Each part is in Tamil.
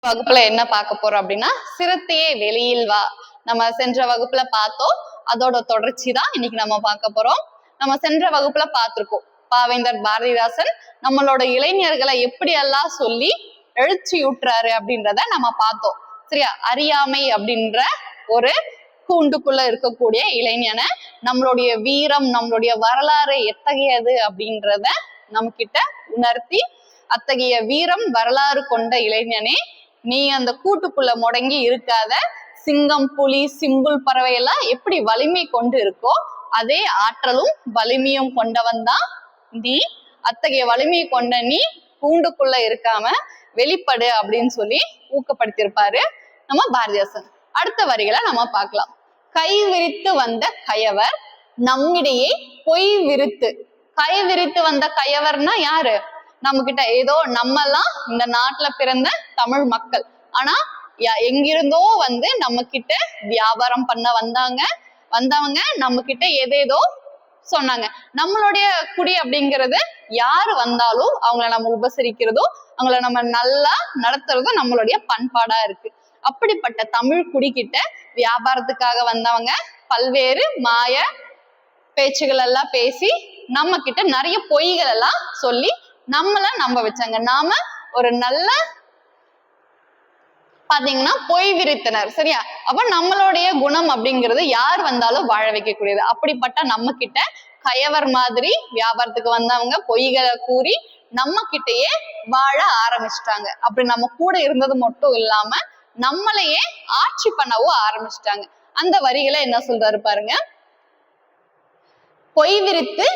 வகுப்புல என்ன பார்க்க போறோம் அப்படின்னா சிறுத்தையே வெளியில் வா. நம்ம சென்ற வகுப்புல பார்த்தோம், அதோட தொடர்ச்சி தான் இன்னைக்கு நம்ம பார்க்க போறோம். நம்ம சென்ற வகுப்புல பார்த்திருக்கோம், பாவேந்தர் பாரதிதாசன் நம்மளோட இளைஞர்களை எப்படியெல்லாம் சொல்லி எழுச்சியூட்டுறாரு அப்படின்றத நம்ம பார்த்தோம். சரியா? அறியாமை அப்படின்ற ஒரு கூண்டுக்குள்ள இருக்கக்கூடிய இளைஞனை நம்மளுடைய வீரம், நம்மளுடைய வரலாறு எத்தகையது அப்படின்றத நம்ம கிட்ட உணர்த்தி, அத்தகைய வீரம் வரலாறு கொண்ட இளைஞனே, நீ அந்த கூட்டுக்குள்ள முடங்கி இருக்காத, சிங்கம், புலி, சிம்புல் பறவை எல்லாம் எப்படி வலிமை கொண்டு இருக்கோ அதே ஆற்றலும் வலிமையும் கொண்டவன் தான் நீ. அத்தகைய வலிமை கொண்ட நீ கூண்டுக்குள்ள இருக்காம வெளிப்படு அப்படின்னு சொல்லி ஊக்கப்படுத்தியிருப்பாரு நம்ம பாரதிதாசன். அடுத்த வரிகளை நம்ம பார்க்கலாம். கை விரித்து வந்த கயவர் நம்மிடையே பொய் விரித்து. கை விரித்து வந்த கயவர்னா யாரு? நம்ம கிட்ட ஏதோ நம்மெல்லாம் இந்த நாட்டுல பிறந்த தமிழ் மக்கள், ஆனா எங்கிருந்தோ வந்து நம்ம கிட்ட வியாபாரம் பண்ண வந்தவங்க நம்ம கிட்ட ஏதேதோ சொன்னாங்க. நம்மளுடைய குடி அப்படிங்கிறது யாரு வந்தாலும் அவங்கள நம்ம உபசரிக்கிறதோ, அவங்கள நம்ம நல்லா நடத்துறதும் நம்மளுடைய பண்பாடா இருக்கு. அப்படிப்பட்ட தமிழ் குடிக்கிட்ட வியாபாரத்துக்காக வந்தவங்க பல்வேறு மாய பேச்சுகள் எல்லாம் பேசி நம்ம கிட்ட நிறைய பொய்கள் எல்லாம் சொல்லி நம்மள நம்ப வச்சாங்க. நாம ஒரு நல்ல பாத்தீங்கன்னா பொய் விரித்தனர். சரியா? அப்ப நம்மளுடைய குணம் அப்படிங்கிறது யார் வந்தாலும் வாழ வைக்கக்கூடியது. அப்படிப்பட்ட நம்ம கிட்ட கயவர் மாதிரி வியாபாரத்துக்கு வந்தவங்க பொய்களை கூறி நம்ம கிட்டயே வாழ ஆரம்பிச்சிட்டாங்க. அப்படி நம்ம கூட இருந்தது மட்டும் இல்லாம நம்மளையே ஆட்சி பண்ணவும் ஆரம்பிச்சிட்டாங்க. அந்த வரிகளை என்ன சொல்றாரு பாருங்க. பொய் விரித்து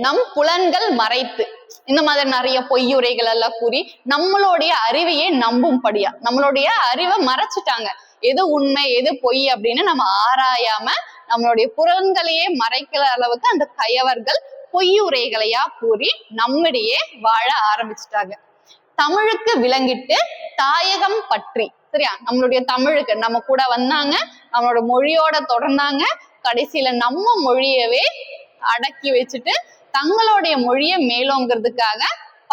நம் புலன்கள் மறைத்து, இந்த மாதிரி நிறைய பொய்யுரைகள் எல்லாம் கூறி நம்மளுடைய அறிவையே நம்பும்படியா, நம்மளுடைய அறிவை மறைச்சிட்டாங்க. எது உண்மை எது பொய் அப்படின்னு நம்ம ஆராயாம நம்மளுடைய புலன்களையே மறைக்கிற அளவுக்கு அந்த கயவர்கள் பொய்யுரைகளையா கூறி நம்மிடையே வாழ ஆரம்பிச்சிட்டாங்க. தமிழுக்கு விளங்கிட்டு தாயகம் பற்றி. சரியா? நம்மளுடைய தமிழுக்கு நம்ம கூட வந்தாங்க, நம்மளோட மொழியோட தொடர்ந்தாங்க, கடைசியில நம்ம மொழியவே அடக்கி வச்சுட்டு தங்களுடைய மொழியை மேலோங்கிறதுக்காக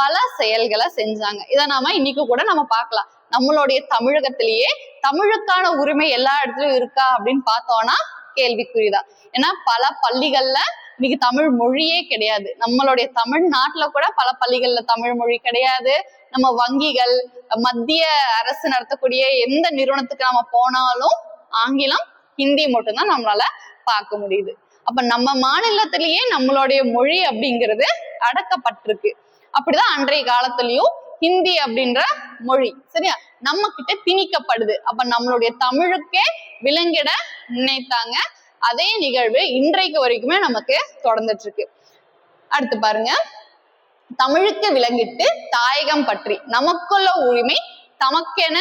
பல செயல்களை செஞ்சாங்க. இதை நாம இன்னைக்கு கூட நம்ம பார்க்கலாம். நம்மளுடைய தமிழகத்திலேயே தமிழுக்கான உரிமை எல்லா இடத்துலயும் இருக்கா அப்படின்னு பார்த்தோம்னா கேள்விக்குறிதான். ஏன்னா பல பள்ளிகள்ல இன்னைக்கு தமிழ் மொழியே கிடையாது. நம்மளுடைய தமிழ்நாட்டுல கூட பல பள்ளிகள்ல தமிழ் மொழி கிடையாது. நம்ம வங்கிகள், மத்திய அரசு நடத்தக்கூடிய எந்த நிறுவனத்துக்கு நம்ம போனாலும் ஆங்கிலம், ஹிந்தி மட்டும்தான் நம்மளால பார்க்க முடியுது. அப்ப நம்ம மாநிலத்திலேயே நம்மளுடைய மொழி அப்படிங்கிறது அடக்கப்பட்டிருக்கு. அப்படிதான் அன்றைய காலத்திலயும் ஹிந்தி அப்படின்ற மொழி சரியா நம்ம கிட்ட திணிக்கப்படுது. அப்ப நம்மளுடைய தமிழுக்கே விலங்கிட நினைத்தாங்க. அதே நிகழ்வு இன்றைக்கு வரைக்குமே நமக்கு தொடர்ந்துட்டு இருக்கு. அடுத்து பாருங்க. தமிழுக்கு விளங்கிட்டு தாயகம் பற்றி நமக்குள்ள உரிமை தமக்கென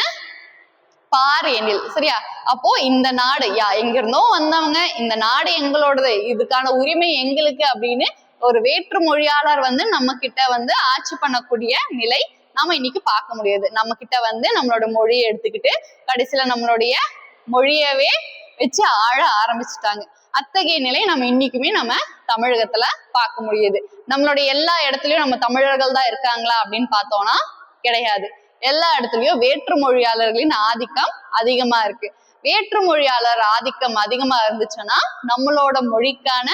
பார் எனில். சரியா? அப்போ இந்த நாடு எங்க இருந்தோ வந்தவங்க, இந்த நாடு எங்களோடது, இதுக்கான உரிமை எங்களுக்கு அப்படின்னு ஒரு வேற்று மொழியாளர் வந்து நம்ம கிட்ட வந்து ஆட்சி பண்ணக்கூடிய நிலை நாம இன்னைக்கு பார்க்க முடியாது. நம்ம கிட்ட வந்து நம்மளோட மொழியை எடுத்துக்கிட்டு கடைசியில நம்மளுடைய மொழியவே வச்சு ஆழ ஆரம்பிச்சுட்டாங்க. அத்தகைய நிலை நம்ம இன்னைக்குமே நம்ம தமிழகத்துல பார்க்க முடியுது. நம்மளுடைய எல்லா இடத்துலயும் நம்ம தமிழர்கள் தான் இருக்காங்களா அப்படின்னு பார்த்தோம்னா கிடையாது. எல்லா இடத்துலயும் வேற்று மொழியாளர்களின் ஆதிக்கம் அதிகமா இருக்கு. வேற்று மொழியாளர் ஆதிக்கம் அதிகமா இருந்துச்சுன்னா நம்மளோட மொழிக்கான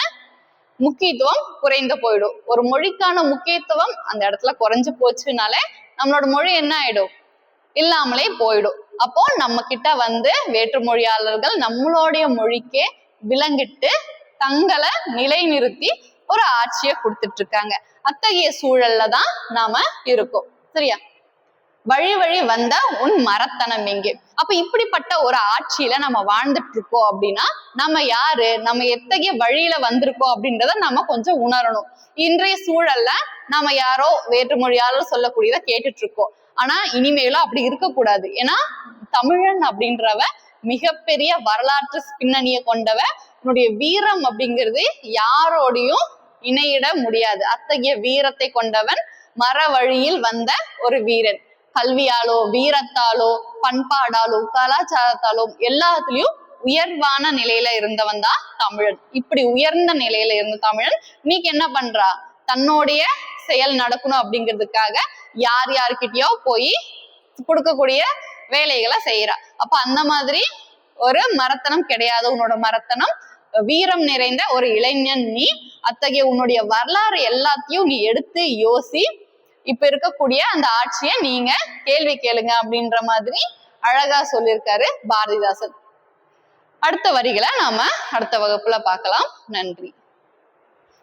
முக்கியத்துவம் குறைந்து போயிடும். ஒரு மொழிக்கான முக்கியத்துவம் அந்த இடத்துல குறைஞ்சு போச்சுனாலே நம்மளோட மொழி என்ன ஆயிடும்? இல்லாமலே போயிடும். அப்போ நம்ம கிட்ட வந்து வேற்று மொழியாளர்கள் நம்மளுடைய மொழிக்கே விலங்கிட்டு தங்களை நிலைநிறுத்தி ஒரு ஆட்சியை கொடுத்துட்டு இருக்காங்க. அத்தகைய சூழல்ல தான் நாம இருக்கோம். சரியா? வழி வழி வந்த உன் மரத்தனம் எங்கே? அப்ப இப்படிப்பட்ட ஒரு ஆட்சியில நம்ம வாழ்ந்துட்டு இருக்கோம் அப்படின்னா நம்ம யாரு, நம்ம எத்தகைய வழியில வந்திருக்கோம் அப்படின்றத நம்ம கொஞ்சம் உணரணும். இன்றைய சூழல்ல நம்ம யாரோ வேற்றுமொழியாளர் சொல்லக்கூடியதை கேட்டுட்டு இருக்கோம். ஆனா இனிமேலும் அப்படி இருக்கக்கூடாது. ஏன்னா தமிழன் அப்படின்றவ மிகப்பெரிய வரலாற்று பின்னணியை கொண்டவ. உன்னுடைய வீரம் அப்படிங்கிறது யாரோடையும் இணையிட முடியாது. அத்தகைய வீரத்தை கொண்டவன், மர வழியில் வந்த ஒரு வீரன். கல்வியாலோ, வீரத்தாலோ, பண்பாடாலோ, கலாச்சாரத்தாலோ எல்லாத்துலயும் உயர்வான நிலையில இருந்தவன் தான் தமிழன். இப்படி உயர்ந்த நிலையில இருந்த தமிழன் இன்னைக்கு என்ன பண்றா? தன்னுடைய செயல் நடக்கணும் அப்படிங்கிறதுக்காக யார் யார்கிட்டயோ போய் கொடுக்கக்கூடிய வேலைகளை செய்யறா. அப்ப அந்த மாதிரி ஒரு மரத்தனம் கிடையாது உன்னோட மரத்தனம். வீரம் நிறைந்த ஒரு இளைஞன் நீ. அத்தகைய உன்னுடைய வரலாறு எல்லாத்தையும் நீ எடுத்து யோசி. இப்ப இருக்கக்கூடிய அந்த ஆட்சியை நீங்க கேள்வி கேளுங்க அப்படின்ற மாதிரி அழகா சொல்லியிருக்காரு பாரதிதாசன். அடுத்த வரிகளை நாம அடுத்த வகுப்புல பார்க்கலாம். நன்றி.